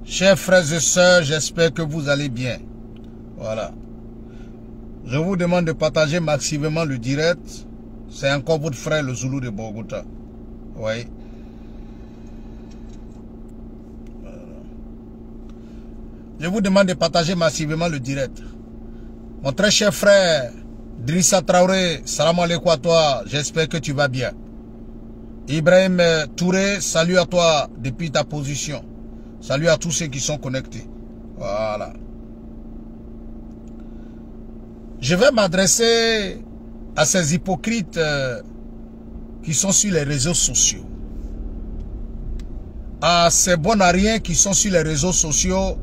Chers frères et sœurs, j'espère que vous allez bien. Voilà. Je vous demande de partager massivement le direct. C'est encore votre frère le Zoulou de Bogota. Oui. Voilà. Je vous demande de partager massivement le direct. Mon très cher frère Drissa Traoré, salam alaikum à toi. J'espère que tu vas bien. Ibrahim Touré, salut à toi depuis ta position. Salut à tous ceux qui sont connectés. Voilà. Je vais m'adresser à ces hypocrites qui sont sur les réseaux sociaux. À ces bonariens qui sont sur les réseaux sociaux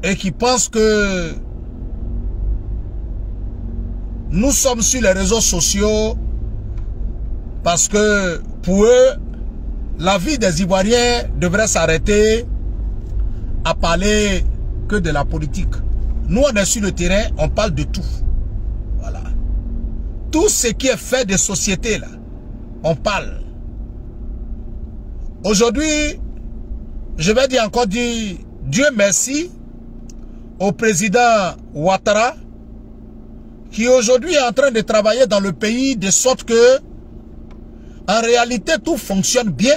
et qui pensent que nous sommes sur les réseaux sociaux parce que pour eux, la vie des Ivoiriens devrait s'arrêter à parler que de la politique. Nous, on est sur le terrain, on parle de tout. Voilà. Tout ce qui est fait des sociétés, là, on parle. Aujourd'hui, je vais dire encore Dieu merci au président Ouattara qui aujourd'hui est en train de travailler dans le pays de sorte que en réalité tout fonctionne bien.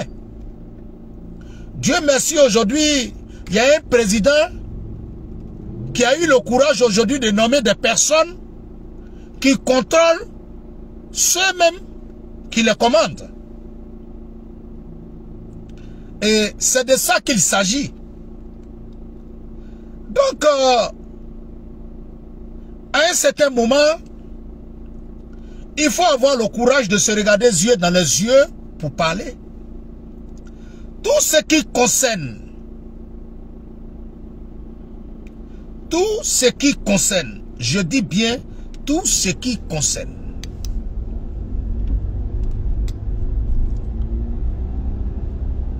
Dieu merci aujourd'hui, il y a un président qui a eu le courage aujourd'hui de nommer des personnes qui contrôlent ceux-mêmes qui les commandent. Et c'est de ça qu'il s'agit. Donc, à un certain moment, il faut avoir le courage de se regarder les yeux dans les yeux pour parler. Tout ce qui concerne, je dis bien tout ce qui concerne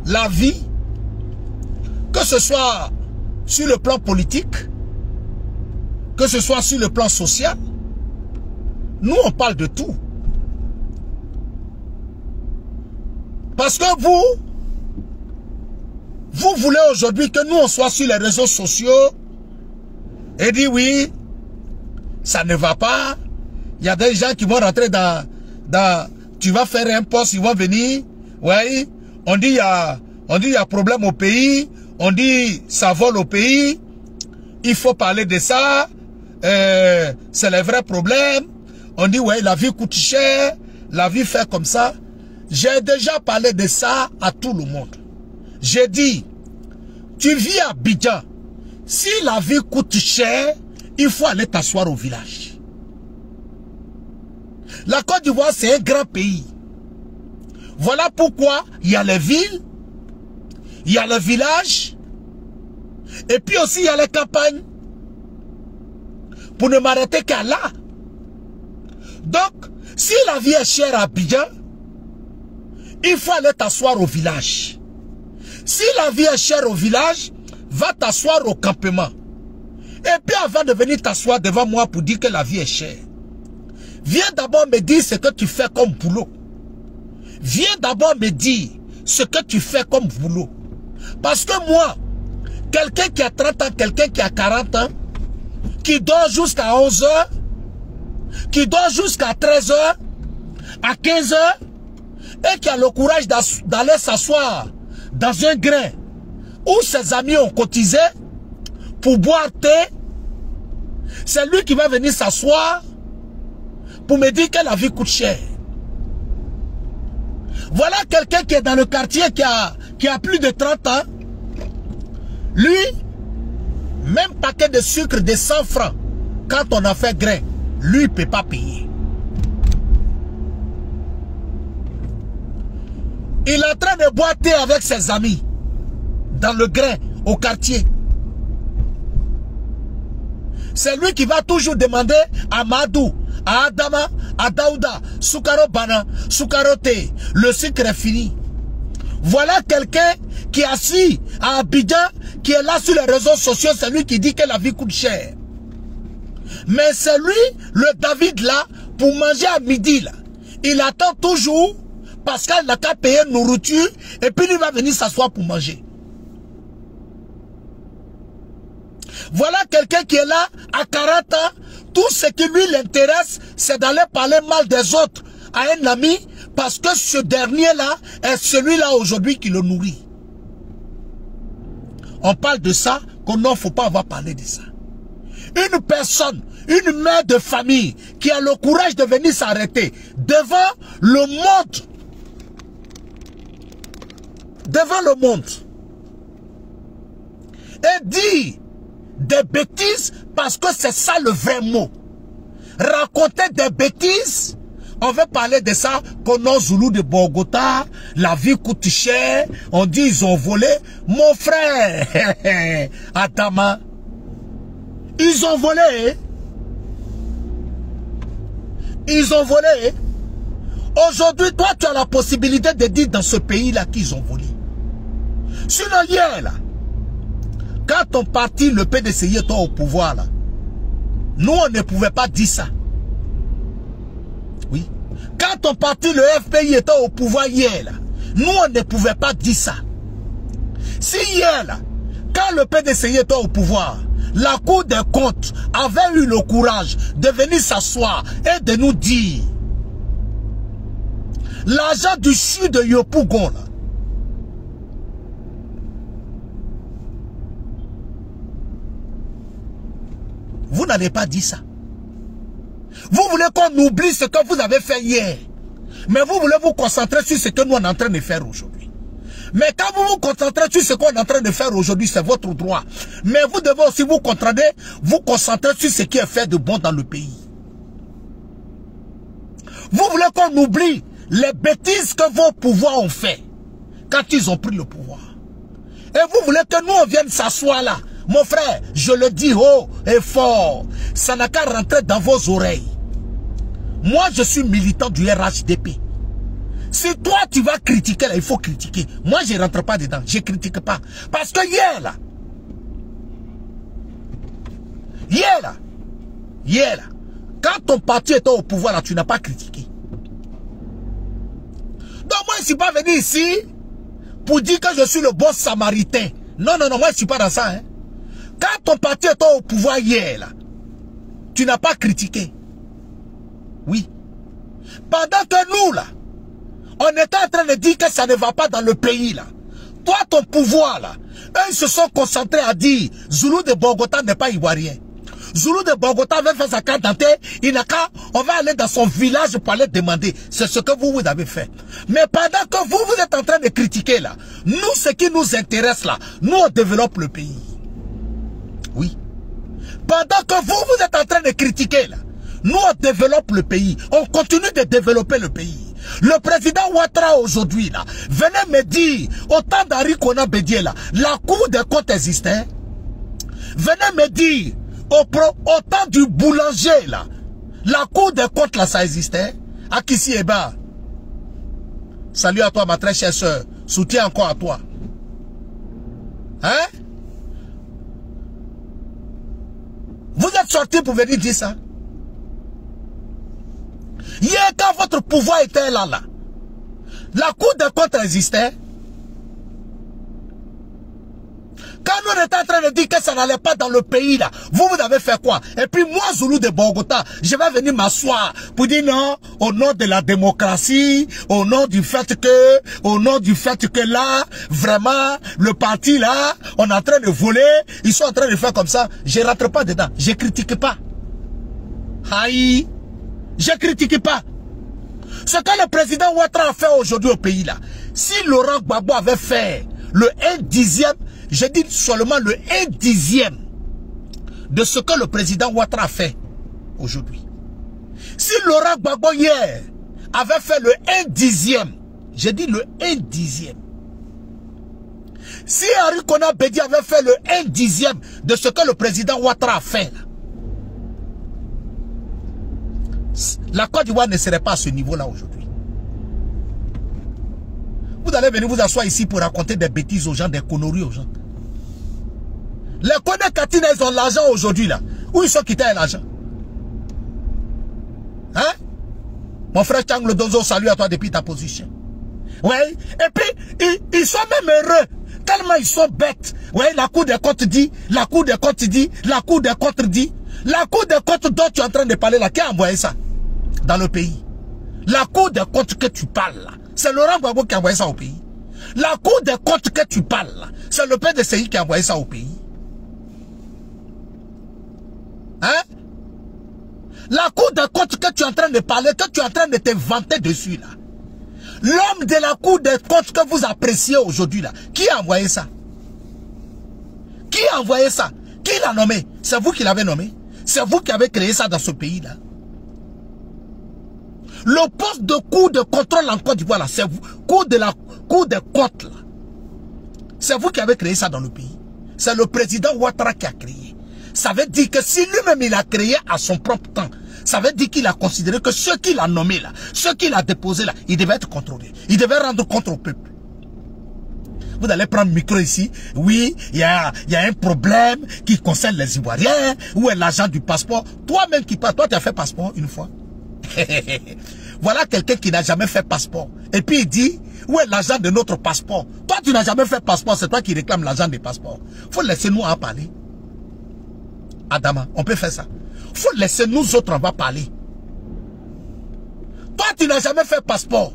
la vie, que ce soit sur le plan politique, que ce soit sur le plan social, nous on parle de tout. Parce que vous voulez aujourd'hui que nous on soit sur les réseaux sociaux et dire oui, ça ne va pas. Il y a des gens qui vont rentrer dans tu vas faire un poste, ils vont venir. Oui, on dit il y a problème au pays, on dit ça vole au pays. Il faut parler de ça. C'est les vrais problèmes. On dit ouais, la vie coûte cher, la vie fait comme ça. J'ai déjà parlé de ça à tout le monde. J'ai dit, tu vis à Abidjan. Si la vie coûte cher, il faut aller t'asseoir au village. La Côte d'Ivoire, c'est un grand pays. Voilà pourquoi il y a les villes, il y a les villages, et puis aussi il y a les campagnes. Pour ne m'arrêter qu'à là. Donc, si la vie est chère à Abidjan, il faut aller t'asseoir au village. Si la vie est chère au village, va t'asseoir au campement. Et puis avant de venir t'asseoir devant moi pour dire que la vie est chère, viens d'abord me dire ce que tu fais comme boulot. Viens d'abord me dire ce que tu fais comme boulot. Parce que moi, quelqu'un qui a 30 ans, quelqu'un qui a 40 ans, qui dort jusqu'à 11 h, qui dort jusqu'à 13 h, à 15 h, et qui a le courage d'aller s'asseoir dans un grain où ses amis ont cotisé pour boire thé, c'est lui qui va venir s'asseoir pour me dire que la vie coûte cher. Voilà quelqu'un qui est dans le quartier qui a plus de 30 ans. Lui, même paquet de sucre de 100 francs, quand on a fait grain, lui ne peut pas payer. Il est en train de boire thé avec ses amis dans le grain, au quartier. C'est lui qui va toujours demander à Madou, à Adama, à Daouda, Soukaro Bana, Soukaro thé, le sucre est fini. Voilà quelqu'un qui est assis à Abidjan, qui est là sur les réseaux sociaux, c'est lui qui dit que la vie coûte cher. Mais c'est lui, le David là, pour manger à midi là, il attend toujours parce qu'elle n'a qu'à payer nourriture et puis il va venir s'asseoir pour manger. Voilà quelqu'un qui est là à 40 ans, tout ce qui lui l'intéresse, c'est d'aller parler mal des autres à un ami parce que ce dernier-là est celui-là aujourd'hui qui le nourrit. On parle de ça, qu'on ne faut pas avoir parlé de ça. Une personne, une mère de famille qui a le courage de venir s'arrêter devant le monde, et dit des bêtises parce que c'est ça le vrai mot. Raconter des bêtises, on veut parler de ça, qu'on a Zoulou de Bogota, la vie coûte cher, on dit ils ont volé. Mon frère, Adama, ils ont volé. Ils ont volé. Aujourd'hui, toi, tu as la possibilité de dire dans ce pays-là qu'ils ont volé. Sinon, hier, là, quand ton parti, le PDCI, était au pouvoir, là, nous, on ne pouvait pas dire ça. Oui. Quand ton parti, le FPI, était au pouvoir hier, là, nous, on ne pouvait pas dire ça. Si hier, là, quand le PDCI était au pouvoir, la Cour des comptes avait eu le courage de venir s'asseoir et de nous dire l'argent du CHU de Yopougon, là, vous n'allez pas dire ça. Vous voulez qu'on oublie ce que vous avez fait hier. Mais vous voulez vous concentrer sur ce que nous on est en train de faire aujourd'hui. Mais quand vous vous concentrez sur ce qu'on est en train de faire aujourd'hui, c'est votre droit. Mais vous devez aussi vous concentrer sur ce qui est fait de bon dans le pays. Vous voulez qu'on oublie les bêtises que vos pouvoirs ont fait quand ils ont pris le pouvoir. Et vous voulez que nous on vienne s'asseoir là. Mon frère, je le dis haut et fort, ça n'a qu'à rentrer dans vos oreilles. Moi, je suis militant du RHDP. Si toi, tu vas critiquer, là, il faut critiquer. Moi, je ne rentre pas dedans, je ne critique pas. Parce que hier, là, quand ton parti était au pouvoir, là, tu n'as pas critiqué. Donc, moi, je ne suis pas venu ici pour dire que je suis le bon samaritain. Non, non, non, moi, je ne suis pas dans ça, hein. Quand ton parti était au pouvoir hier, là, tu n'as pas critiqué. Oui. Pendant que nous, là, on était en train de dire que ça ne va pas dans le pays, là. Toi, ton pouvoir, là, eux, ils se sont concentrés à dire Zoulou de Bogota n'est pas ivoirien. Zoulou de Bogota avait fait sa carte d'identité, il n'a qu'à, on va aller dans son village pour aller demander. C'est ce que vous avez fait. Mais pendant que vous êtes en train de critiquer, là, nous, ce qui nous intéresse, là, nous, on développe le pays. Oui. Pendant que vous êtes en train de critiquer, là, nous, on développe le pays. On continue de développer le pays. Le président Ouattara, aujourd'hui, là, venait me dire, au temps d'Henri Konan Bédié, là, la Cour des comptes existait. Venez me dire, au temps du boulanger, là, la Cour des comptes, là, ça existait. Akissi Eba. Salut à toi, ma très chère soeur. Soutien encore à toi. Hein? Vous êtes sortis pour venir dire ça. Hier, quand votre pouvoir était là, la Cour des comptes existait. Quand nous étions en train de dire que ça n'allait pas dans le pays, là, vous avez fait quoi? Et puis moi, Zoulou de Bogota, je vais venir m'asseoir pour dire non, au nom de la démocratie, au nom du fait que là, vraiment, le parti là, on est en train de voler, ils sont en train de faire comme ça. Je ne rentre pas dedans, je ne critique pas. Aïe, je ne critique pas. Ce que le président Ouattara a fait aujourd'hui au pays là, si Laurent Gbagbo avait fait le 1/10, je dis seulement le 1/10 de ce que le président Ouattara a fait aujourd'hui. Si Laurent Gbagbo hier avait fait le 1/10, je dis le 1/10. Si Henri Konan Bédié avait fait le 1/10 de ce que le président Ouattara a fait, la Côte d'Ivoire ne serait pas à ce niveau-là aujourd'hui. Vous allez venir vous asseoir ici pour raconter des bêtises aux gens, des conneries aux gens. Les Kone Katina, ils ont l'argent aujourd'hui là. Où ils sont quittés l'argent? Hein? Mon frère Chang Le Dozo, salut à toi depuis ta position. Ouais. Et puis, ils sont même heureux. Tellement ils sont bêtes. Ouais, la Cour des comptes dit, la Cour des comptes dit, la Cour des comptes dit. La Cour des comptes dont tu es en train de parler là, qui a envoyé ça dans le pays? La Cour des comptes que tu parles là, c'est Laurent Gbagbo qui a envoyé ça au pays. La Cour des comptes que tu parles là, c'est le PDCI qui a envoyé ça au pays. Hein? La Cour des comptes que tu es en train de parler, que tu es en train de te vanter dessus là. L'homme de la Cour des comptes que vous appréciez aujourd'hui là, qui a envoyé ça? Qui a envoyé ça? Qui l'a nommé? C'est vous qui l'avez nommé? C'est vous qui avez créé ça dans ce pays là. Le poste de Cour de contrôle en Côte d'Ivoire là, c'est vous. Cour des comptes là. C'est vous qui avez créé ça dans le pays. C'est le président Ouattara qui a créé. Ça veut dire que si lui-même il a créé à son propre temps, ça veut dire qu'il a considéré que ceux qu'il a nommés là, ceux qu'il a déposés là, ils devaient être contrôlés. Ils devaient rendre compte au peuple. Vous allez prendre le micro ici. Oui, il y a un problème qui concerne les Ivoiriens. Où est l'agent du passeport? Toi-même qui parles, toi tu as fait passeport une fois. Voilà quelqu'un qui n'a jamais fait passeport. Et puis il dit, où est l'agent de notre passeport? Toi tu n'as jamais fait passeport, c'est toi qui réclames l'agent des passeports. Faut laisser nous en parler. Adama, on peut faire ça. Faut laisser nous autres, on va parler. Toi tu n'as jamais fait passeport.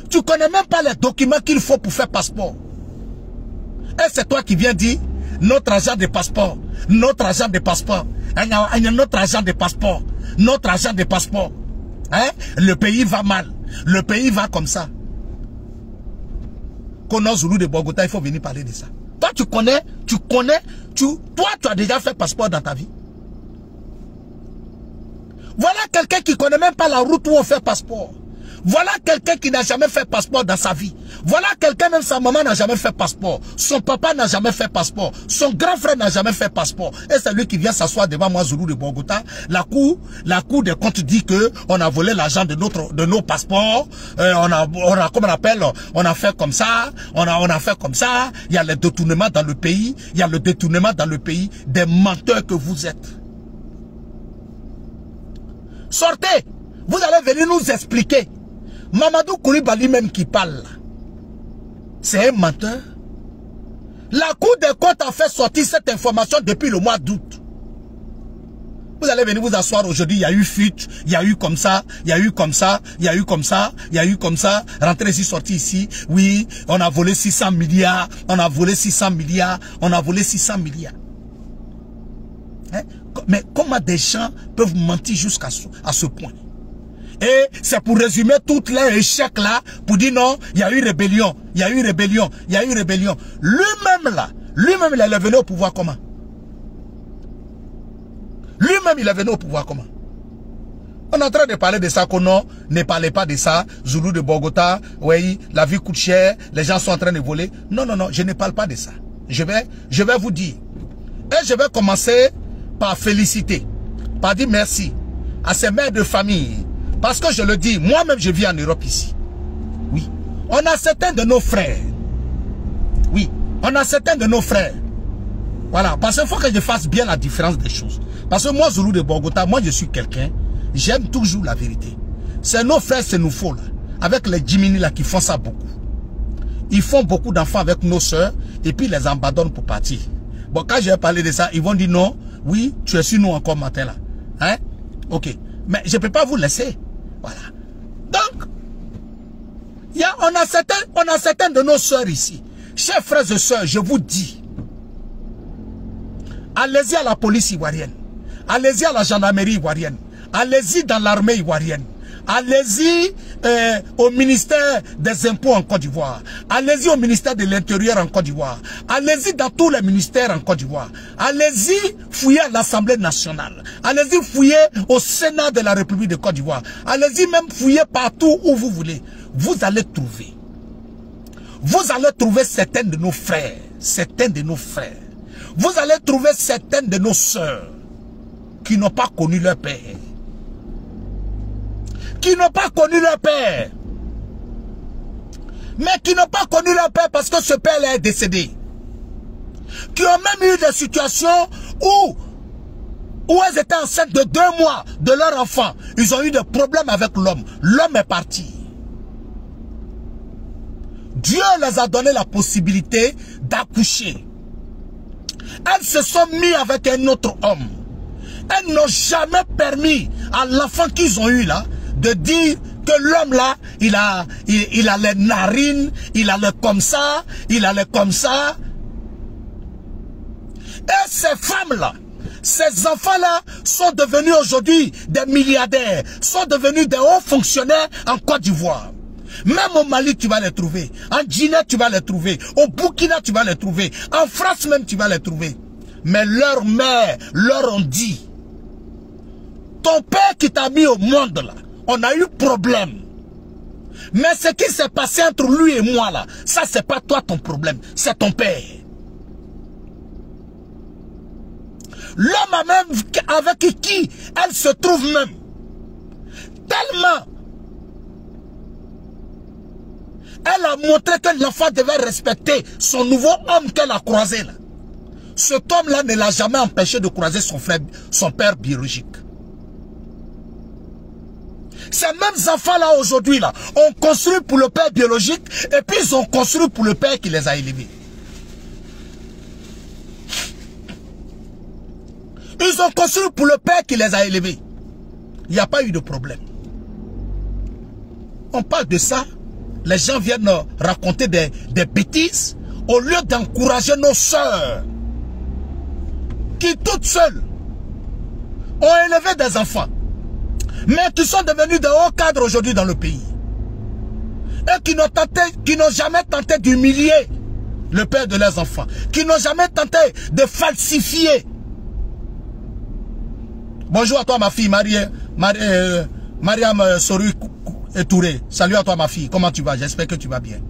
Tu connais même pas les documents qu'il faut pour faire passeport. Et c'est toi qui viens dire, notre agent de passeport, notre agent de passeport, notre agent de passeport, notre agent de passeport. Hein? Le pays va mal, le pays va comme ça. Kono Zulu de Bogota, il faut venir parler de ça. Toi tu connais, toi tu as déjà fait passeport dans ta vie. Voilà quelqu'un qui connaît même pas la route où on fait passeport. Voilà quelqu'un qui n'a jamais fait passeport dans sa vie. Voilà quelqu'un, même sa maman n'a jamais fait passeport. Son papa n'a jamais fait passeport. Son grand frère n'a jamais fait passeport. Et c'est lui qui vient s'asseoir devant moi, Zulu de Bogota. La cour des comptes dit que on a volé l'argent de nos passeports. On a fait comme ça. On a fait comme ça. Il y a le détournement dans le pays. Il y a le détournement dans le pays des menteurs que vous êtes. Sortez. Vous allez venir nous expliquer. Mamadou Koulibaly même qui parle là, c'est un menteur. La Cour des comptes a fait sortir cette information depuis le mois d'août. Vous allez venir vous asseoir aujourd'hui, il y a eu fuite, il y a eu comme ça, il y a eu comme ça, il y a eu comme ça, il y a eu comme ça, rentrer ici, sortir ici, oui, on a volé 600 milliards, on a volé 600 milliards, on a volé 600 milliards. Hein? Mais comment des gens peuvent mentir jusqu'à ce point? Et c'est pour résumer tous les échecs là, pour dire non, il y a eu rébellion, il y a eu rébellion, il y a eu rébellion. Lui-même là, lui-même il est venu au pouvoir comment? Lui-même il est venu au pouvoir comment? On est en train de parler de ça, qu'on ne parlez pas de ça. Zulu de Bogota, oui, la vie coûte cher, les gens sont en train de voler. Non, non, non, je ne parle pas de ça. Je vais vous dire. Et je vais commencer par féliciter, par dire merci à ces mères de famille. Parce que je le dis, moi-même je vis en Europe ici. Oui. On a certains de nos frères. Oui. On a certains de nos frères. Voilà. Parce qu'il faut que je fasse bien la différence des choses. Parce que moi, Zulu de Bogota, moi je suis quelqu'un, j'aime toujours la vérité. C'est nos frères, c'est nous faux là. Avec les Jiminy là qui font ça beaucoup. Ils font beaucoup d'enfants avec nos soeurs et puis ils les abandonnent pour partir. Bon, quand je vais parler de ça, ils vont dire non, oui, tu es sur nous encore matin là. Hein? Ok. Mais je ne peux pas vous laisser. Voilà. Donc, on a certains de nos sœurs ici. Chers frères et sœurs, je vous dis, allez-y à la police ivoirienne. Allez-y à la gendarmerie ivoirienne. Allez-y dans l'armée ivoirienne. Allez-y au ministère des impôts en Côte d'Ivoire. Allez-y au ministère de l'Intérieur en Côte d'Ivoire. Allez-y dans tous les ministères en Côte d'Ivoire. Allez-y fouiller à l'Assemblée nationale. Allez-y fouiller au Sénat de la République de Côte d'Ivoire. Allez-y même fouiller partout où vous voulez. Vous allez trouver. Vous allez trouver certains de nos frères. Certains de nos frères. Vous allez trouver certaines de nos sœurs qui n'ont pas connu leur père. Qui n'ont pas connu leur père. Mais qui n'ont pas connu leur père parce que ce père est décédé. Qui ont même eu des situations où elles étaient enceintes de 2 mois de leur enfant. Ils ont eu des problèmes avec l'homme. L'homme est parti. Dieu les a donné la possibilité d'accoucher. Elles se sont mis avec un autre homme. Elles n'ont jamais permis à l'enfant qu'ils ont eu là de dire que l'homme là, il a les narines, il a le comme ça, il a le comme ça. Et ces femmes-là, ces enfants-là sont devenus aujourd'hui des milliardaires, sont devenus des hauts fonctionnaires en Côte d'Ivoire. Même au Mali, tu vas les trouver. En Guinée, tu vas les trouver. Au Burkina, tu vas les trouver. En France même, tu vas les trouver. Mais leur mère leur ont dit, ton père qui t'a mis au monde là, on a eu problème. Mais ce qui s'est passé entre lui et moi là, ça c'est pas toi ton problème, c'est ton père. L'homme même avec qui elle se trouve même, tellement elle a montré que l'enfant devait respecter son nouveau homme qu'elle a croisé là. Cet homme-là ne l'a jamais empêché de croiser son père biologique. Ces mêmes enfants-là aujourd'hui là, ont construit pour le père biologique et puis ils ont construit pour le père qui les a élevés. Ils ont construit pour le père qui les a élevés. Il n'y a pas eu de problème. On parle de ça. Les gens viennent raconter des bêtises au lieu d'encourager nos sœurs qui toutes seules ont élevé des enfants mais qui sont devenus de hauts cadres aujourd'hui dans le pays et qui n'ont jamais tenté d'humilier le père de leurs enfants, qui n'ont jamais tenté de falsifier. Bonjour à toi ma fille Mariam Soru Touré. Salut à toi ma fille, comment tu vas? J'espère que tu vas bien.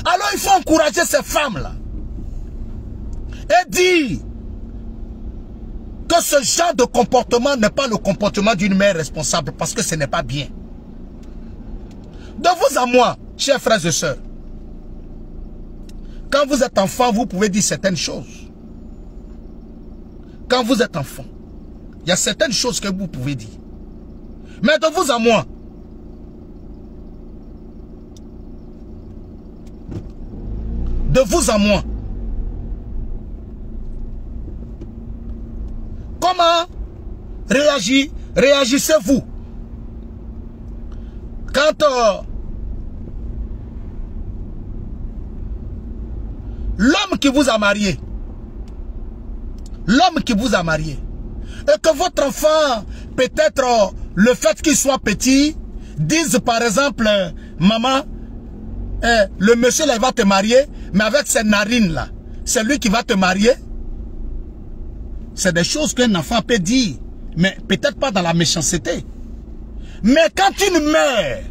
Alors il faut encourager ces femmes-là et dire que ce genre de comportement n'est pas le comportement d'une mère responsable parce que ce n'est pas bien. De vous à moi, chers frères et sœurs, quand vous êtes enfant, vous pouvez dire certaines choses. Quand vous êtes enfant, il y a certaines choses que vous pouvez dire. Mais de vous à moi, comment réagissez-vous quand l'homme qui vous a marié, et que votre enfant, peut-être le fait qu'il soit petit, dise par exemple, maman, le monsieur là il va te marier, mais avec ses narines là, c'est lui qui va te marier. C'est des choses qu'un enfant peut dire, mais peut-être pas dans la méchanceté. Mais quand une mère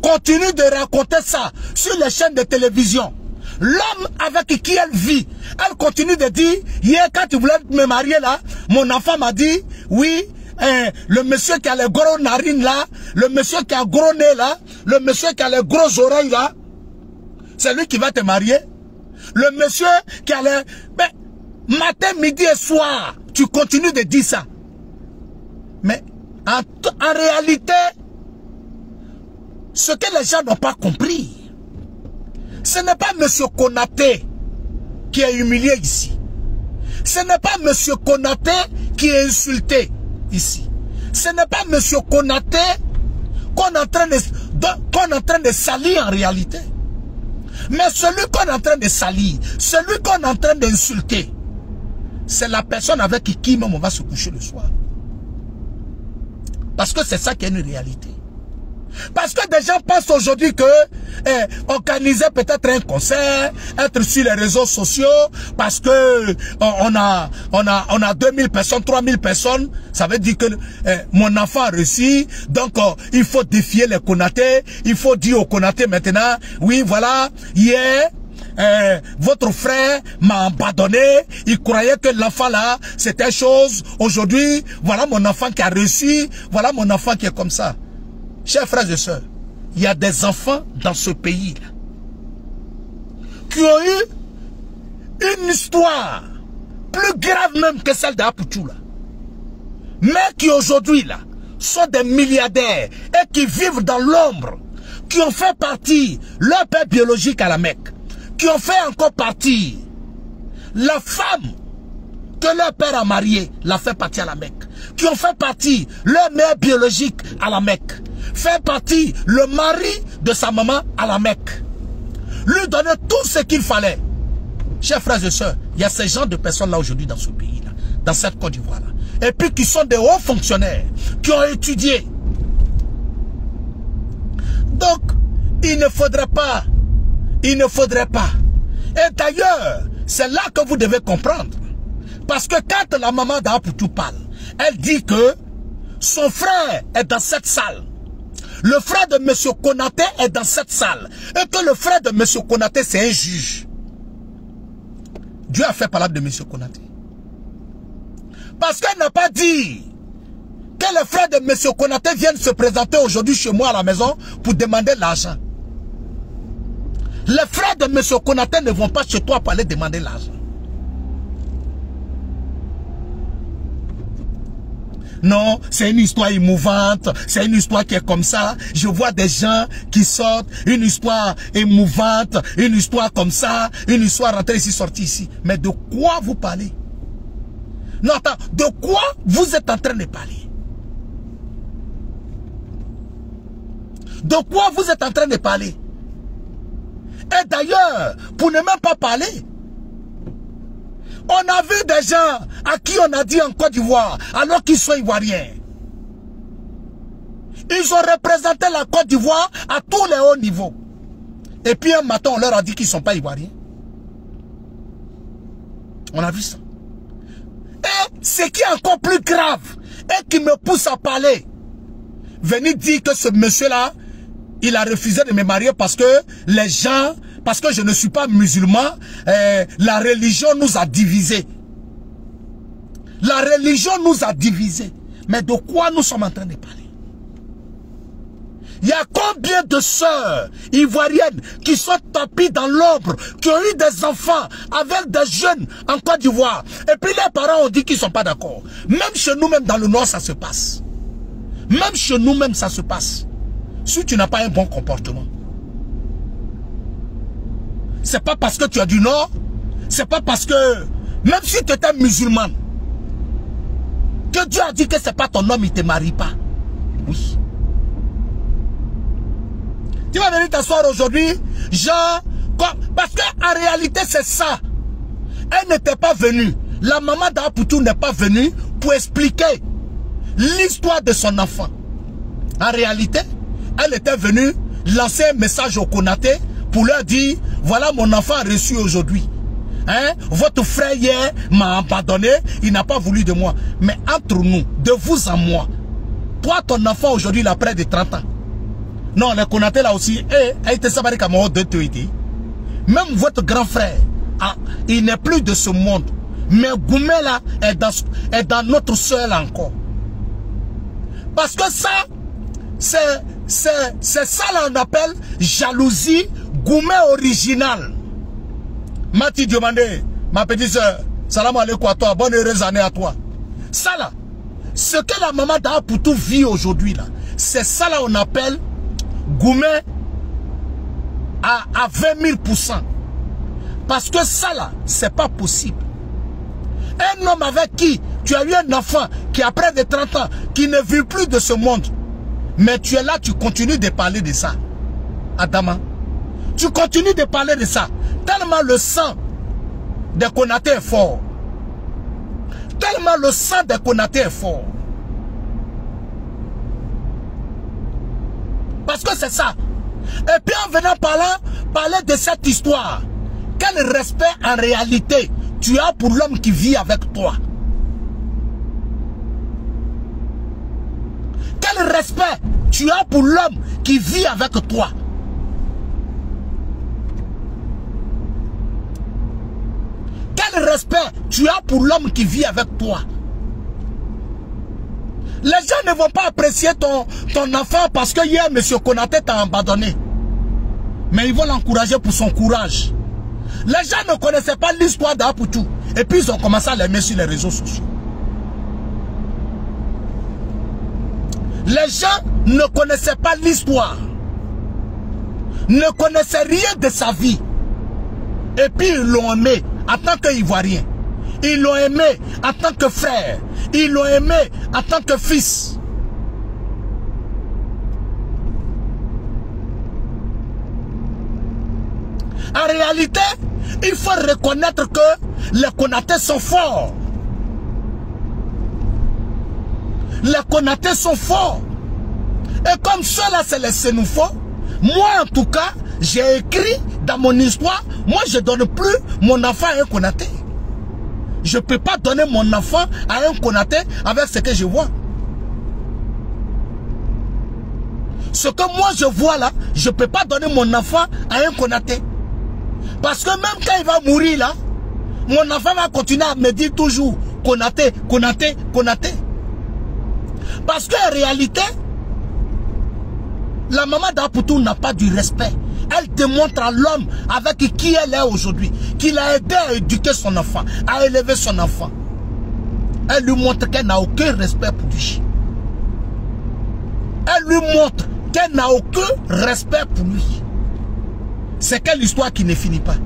continue de raconter ça sur les chaînes de télévision, l'homme avec qui elle vit, elle continue de dire, hier quand tu voulais me marier là, mon enfant m'a dit, oui, le monsieur qui a les gros narines là, le monsieur qui a gros nez là, le monsieur qui a les gros oreilles là, c'est lui qui va te marier. Le monsieur qui a les... Mais, matin, midi et soir, tu continues de dire ça. Mais en réalité, ce que les gens n'ont pas compris, ce n'est pas M. Konaté qui est humilié ici. Ce n'est pas M. Konaté qui est insulté ici. Ce n'est pas M. Konaté qu'on est en train de salir en réalité. Mais celui qu'on est en train de salir, celui qu'on est en train d'insulter, c'est la personne avec qui même on va se coucher le soir. Parce que c'est ça qui est une réalité. Parce que des gens pensent aujourd'hui que organiser peut-être un concert, être sur les réseaux sociaux, parce que on a 2000 personnes, 3000 personnes, ça veut dire que mon enfant a réussi, donc il faut défier les Konaté, il faut dire aux Konaté maintenant, oui voilà, hier, votre frère m'a abandonné, il croyait que l'enfant là, c'était chose, aujourd'hui, voilà mon enfant qui a réussi, voilà mon enfant qui est comme ça. Chers frères et sœurs, il y a des enfants dans ce pays-là qui ont eu une histoire plus grave même que celle d'Apoutou là, mais qui aujourd'hui là sont des milliardaires et qui vivent dans l'ombre, qui ont fait partie leur père biologique à la Mecque, qui ont fait encore partie la femme que leur père a mariée, l'a fait partie à la Mecque, qui ont fait partie leur mère biologique à la Mecque, fait partie le mari de sa maman à la Mecque, lui donner tout ce qu'il fallait. Chers frères et sœurs, il y a ces gens de personnes là aujourd'hui dans ce pays-là, dans cette Côte d'Ivoire-là, et puis qui sont des hauts fonctionnaires, qui ont étudié. Donc, il ne faudrait pas. Et d'ailleurs, c'est là que vous devez comprendre. Parce que quand la maman d'Apoutou parle, elle dit que son frère est dans cette salle. Le frère de M. Konaté est dans cette salle. Et que le frère de M. Konaté, c'est un juge. Dieu a fait parler de M. Konaté. Parce qu'elle n'a pas dit que le frère de M. Konaté vienne se présenter aujourd'hui chez moi à la maison pour demander l'argent. Les frères de M. Konaté ne vont pas chez toi pour aller demander l'argent. Non, c'est une histoire émouvante, c'est une histoire qui est comme ça. Je vois des gens qui sortent, une histoire émouvante, une histoire comme ça, une histoire rentrée ici, sortie ici. Mais de quoi vous parlez? Non, attends, de quoi vous êtes en train de parler? De quoi vous êtes en train de parler? Et d'ailleurs, pour ne même pas parler, on a vu des gens à qui on a dit en Côte d'Ivoire, alors qu'ils sont ivoiriens. Ils ont représenté la Côte d'Ivoire à tous les hauts niveaux. Et puis un matin, on leur a dit qu'ils ne sont pas ivoiriens. On a vu ça. Et ce qui est encore plus grave, et qui me pousse à parler, venir dire que ce monsieur-là, il a refusé de me marier parce que les gens, parce que je ne suis pas musulman, la religion nous a divisés. La religion nous a divisés. Mais de quoi nous sommes en train de parler? Il y a combien de sœurs ivoiriennes qui sont tapées dans l'ombre, qui ont eu des enfants avec des jeunes en Côte d'Ivoire. Et puis les parents ont dit qu'ils ne sont pas d'accord. Même chez nous, même dans le Nord, ça se passe. Même chez nous, même ça se passe. Si tu n'as pas un bon comportement. C'est pas parce que tu es du Nord, c'est pas parce que, même si tu étais musulman, que Dieu a dit que c'est pas ton homme, il ne te marie pas. Oui. Tu vas venir t'asseoir aujourd'hui, genre, parce qu'en réalité c'est ça. Elle n'était pas venue, la maman d'Apoutou n'est pas venue pour expliquer l'histoire de son enfant. En réalité, elle était venue lancer un message au Konaté pour leur dire, voilà mon enfant reçu aujourd'hui. Hein? Votre frère hier m'a abandonné, il n'a pas voulu de moi. Mais entre nous, de vous à moi, toi ton enfant aujourd'hui il a près de 30 ans. Non, le Konaté là aussi, même votre grand frère, il n'est plus de ce monde. Mais Goumé là est dans notre soeur encore. Parce que ça, c'est ça là on appelle jalousie Goumé original. Mati Diomandé, ma petite soeur, salam alaikum à toi, bonne heureuse année à toi. Ça là, ce que la maman d'Apoutou vit aujourd'hui là, c'est ça là on appelle Goumé à 20 000%. Parce que ça là, c'est pas possible. Un homme avec qui tu as eu un enfant qui a près de 30 ans, qui ne vit plus de ce monde. Mais tu es là, tu continues de parler de ça. Adama, tu continues de parler de ça. Tellement le sang de Konaté est fort. Tellement le sang de Konaté est fort. Parce que c'est ça. Et puis en venant parler de cette histoire, quel respect en réalité tu as pour l'homme qui vit avec toi? Quel respect tu as pour l'homme qui vit avec toi? Quel respect tu as pour l'homme qui vit avec toi? Les gens ne vont pas apprécier ton enfant parce que hier, M. Konaté t'a abandonné. Mais ils vont l'encourager pour son courage. Les gens ne connaissaient pas l'histoire d'Apoutou. Et puis ils ont commencé à l'aimer sur les réseaux sociaux. Les gens ne connaissaient pas l'histoire. ne connaissait rien de sa vie. Et puis ils l'ont aimé en tant qu'Ivoirien. Ils l'ont aimé en tant que frère. Ils l'ont aimé en tant que fils. En réalité, il faut reconnaître que les Konatés sont forts. Les Konatés sont forts. Et comme cela, c'est les Sénoufos, moi en tout cas, j'ai écrit dans mon histoire, moi je ne donne plus mon enfant à un Konaté. Je ne peux pas donner mon enfant à un Konaté avec ce que je vois. Ce que moi je vois là, je ne peux pas donner mon enfant à un Konaté. Parce que même quand il va mourir là, mon enfant va continuer à me dire toujours Konaté, Konaté, Konaté. Parce qu'en réalité, la maman d'Apoutou n'a pas du respect. Elle démontre à l'homme avec qui elle est aujourd'hui, qu'il a aidé à éduquer son enfant, à élever son enfant. Elle lui montre qu'elle n'a aucun respect pour lui. Elle lui montre qu'elle n'a aucun respect pour lui. C'est quelle histoire qui ne finit pas?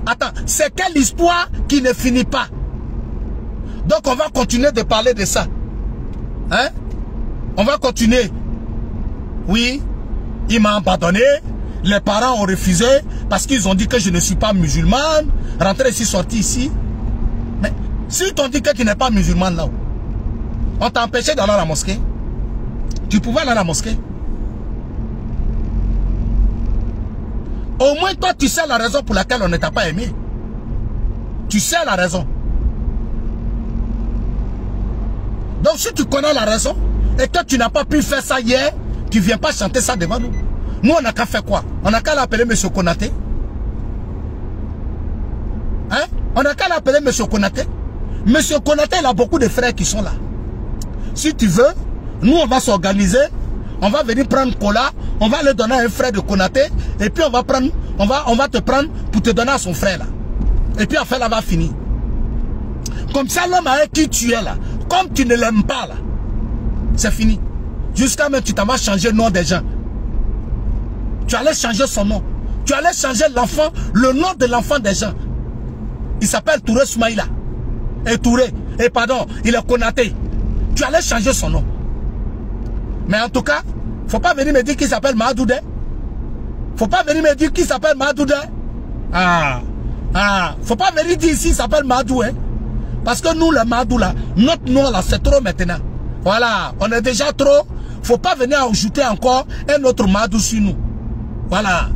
Attends, c'est quelle histoire qui ne finit pas? Donc on va continuer de parler de ça. Hein? On va continuer. Oui, il m'a abandonné. Les parents ont refusé parce qu'ils ont dit que je ne suis pas musulmane. Rentrer ici, sortir ici. Mais si t'ont dit que tu n'es pas musulmane là, on t'a empêché d'aller à la mosquée. Tu pouvais aller à la mosquée. Au moins toi tu sais la raison pour laquelle on ne t'a pas aimé. Tu sais la raison. Donc si tu connais la raison et que tu n'as pas pu faire ça hier, tu ne viens pas chanter ça devant nous. Nous on n'a qu'à faire quoi? On n'a qu'à l'appeler M. Konaté. Hein? On n'a qu'à l'appeler M. Konaté. M. Konaté, il a beaucoup de frères qui sont là. Si tu veux, nous on va s'organiser. On va venir prendre Kola, on va le donner à un frère de Konaté, et puis on va te prendre pour te donner à son frère là. Et puis affaire là va finir. Comme ça l'homme avec qui tu es là, comme tu ne l'aimes pas là, c'est fini. Jusqu'à même tu t'en vas changer le nom des gens. Tu allais changer son nom. Tu allais changer l'enfant, le nom de l'enfant des gens. Il s'appelle Touré Soumaïla. Et Touré, et pardon, il est Konaté. Tu allais changer son nom. Mais en tout cas, faut pas venir me dire qu'il s'appelle Mahadoudé. Faut pas venir me dire qu'il s'appelle Mahadoudé. Faut pas venir dire ici qu'il s'appelle Mahadou. Hein? Parce que nous, les Mahadou là, notre nom là, c'est trop maintenant. Voilà, on est déjà trop. Faut pas venir ajouter encore un autre Mahadou sur nous. Voilà.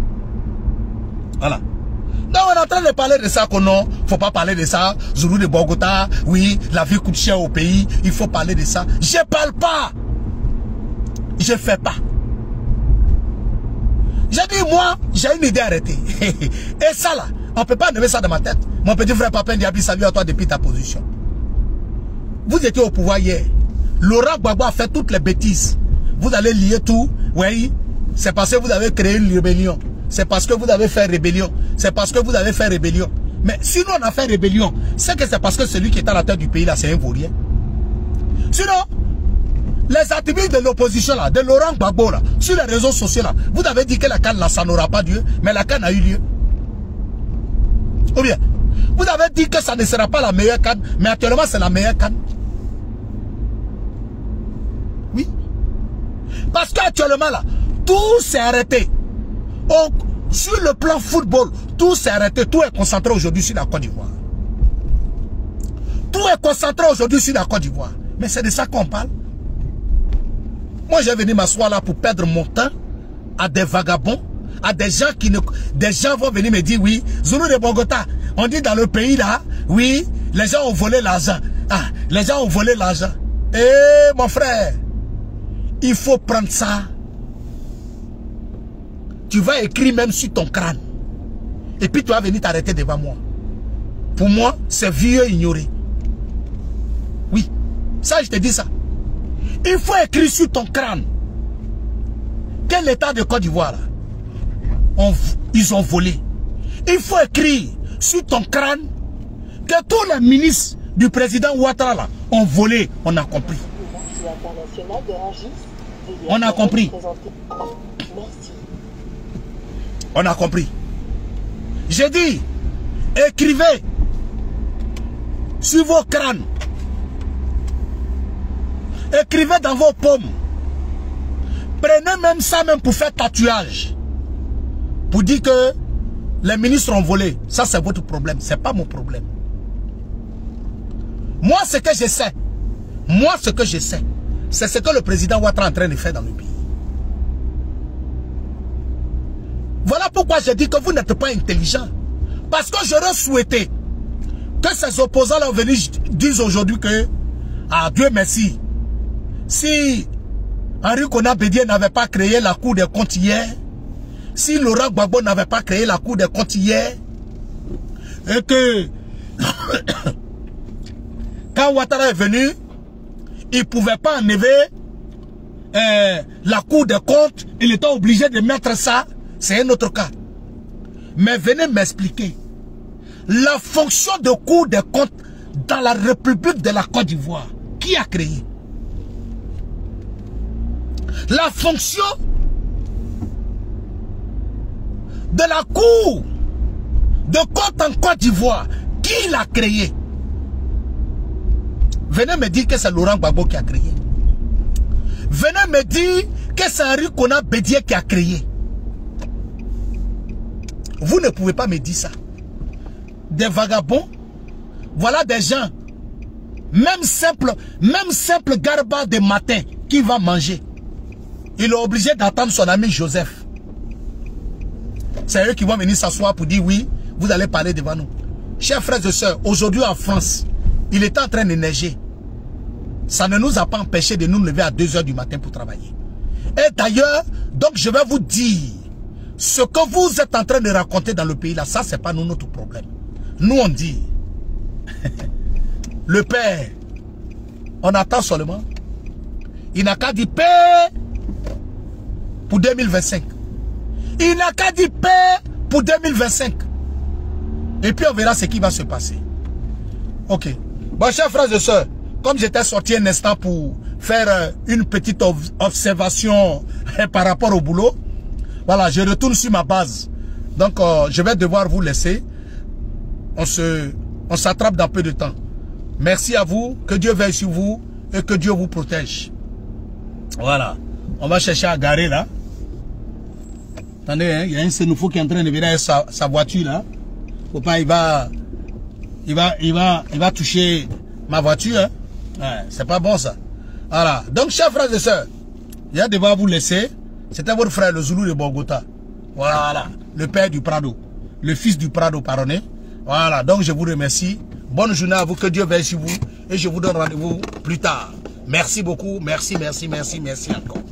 Voilà. Donc on est en train de parler de ça qu'on non, faut pas parler de ça. Zoulou de Bogota, oui, la vie coûte cher au pays, il faut parler de ça. Je parle pas. Je fais pas. J'ai dit moi, j'ai une idée arrêtée. Et ça là, on peut pas enlever ça de ma tête. Mon petit frère Papin Diaby, salut à toi depuis ta position. Vous étiez au pouvoir hier. Laurent Gbagbo a fait toutes les bêtises. Vous allez lier tout. Oui, c'est parce que vous avez créé une rébellion. C'est parce que vous avez fait rébellion. C'est parce que vous avez fait rébellion. Mais si nous on a fait rébellion, c'est que c'est parce que celui qui est à la tête du pays là, c'est un vaurien. Sinon, les activistes de l'opposition là, de Laurent Gbagbo là, sur les réseaux sociaux là, vous avez dit que la CAN là, ça n'aura pas lieu, mais la CAN a eu lieu. Ou bien, vous avez dit que ça ne sera pas la meilleure CAN, mais actuellement c'est la meilleure CAN. Oui. Parce qu'actuellement là, tout s'est arrêté. Sur le plan football, tout s'est arrêté, tout est concentré aujourd'hui sur la Côte d'Ivoire. Tout est concentré aujourd'hui sur la Côte d'Ivoire. Mais c'est de ça qu'on parle. Moi, j'ai venu m'asseoir là pour perdre mon temps à des vagabonds, à des gens qui ne... Des gens vont venir me dire, oui, Zoulou de Bogota, on dit dans le pays là, oui, les gens ont volé l'argent. Ah, les gens ont volé l'argent. Eh, mon frère, il faut prendre ça. Tu vas écrire même sur ton crâne. Et puis tu vas venir t'arrêter devant moi. Pour moi, c'est vieux ignoré. Oui, ça je te dis ça. Il faut écrire sur ton crâne. Quel état de Côte d'Ivoire ils ont volé. Il faut écrire sur ton crâne que tous les ministres du président Ouattara là ont volé. On a compris. On a compris. On a compris. J'ai dit, écrivez sur vos crânes. Écrivez dans vos paumes. Prenez même ça même pour faire tatouage. Pour dire que les ministres ont volé. Ça c'est votre problème. C'est pas mon problème. Moi ce que je sais. Moi ce que je sais. C'est ce que le président Ouattara est en train de faire dans le pays. Voilà pourquoi je dis que vous n'êtes pas intelligent. Parce que j'aurais souhaité que ces opposants-là disent aujourd'hui que, ah Dieu merci, si Henri Konan Bédié n'avait pas créé la Cour des comptes hier, si Laurent Gbagbo n'avait pas créé la Cour des comptes hier, et que quand Ouattara est venu, il ne pouvait pas enlever la Cour des comptes, il était obligé de mettre ça, c'est un autre cas. Mais venez m'expliquer. La fonction de Cour des comptes dans la République de la Côte d'Ivoire, qui a créé? La fonction de la Cour de compte en Côte d'Ivoire, qui l'a créé? Venez me dire que c'est Laurent Gbagbo qui a créé. Venez me dire que c'est Henri Konan Bédié qui a créé. Vous ne pouvez pas me dire ça. Des vagabonds, voilà des gens, même simple garba de matin qui va manger. Il est obligé d'attendre son ami Joseph. C'est eux qui vont venir s'asseoir pour dire oui, vous allez parler devant nous. Chers frères et sœurs, aujourd'hui en France, il est en train de neiger. Ça ne nous a pas empêché de nous lever à 2 h du matin pour travailler. Et d'ailleurs, donc je vais vous dire, ce que vous êtes en train de raconter dans le pays là, ça c'est pas nous notre problème. Nous on dit, le Père, on attend seulement. Il n'a qu'à dire paix pour 2025. Il n'a qu'à dire paix pour 2025. Et puis on verra ce qui va se passer. Ok. Bon, chers frères et sœurs, comme j'étais sorti un instant pour faire une petite observation par rapport au boulot, voilà, je retourne sur ma base. Donc, je vais devoir vous laisser. On s'attrape dans peu de temps. Merci à vous. Que Dieu veille sur vous et que Dieu vous protège. Voilà. On va chercher à garer là. Attendez, hein, il y a un Sénoufo qui est en train de virer sa voiture là. Faut pas, il va toucher ma voiture. Hein. Ouais, c'est pas bon ça. Voilà. Donc, chers frères et sœurs, je vais devoir vous laisser. C'était votre frère, le Zoulou de Bogota. Voilà. Le père du Prado. Le fils du Prado, pardonnez. Voilà. Donc, je vous remercie. Bonne journée à vous. Que Dieu veille sur vous. Et je vous donne rendez-vous plus tard. Merci beaucoup. Merci encore.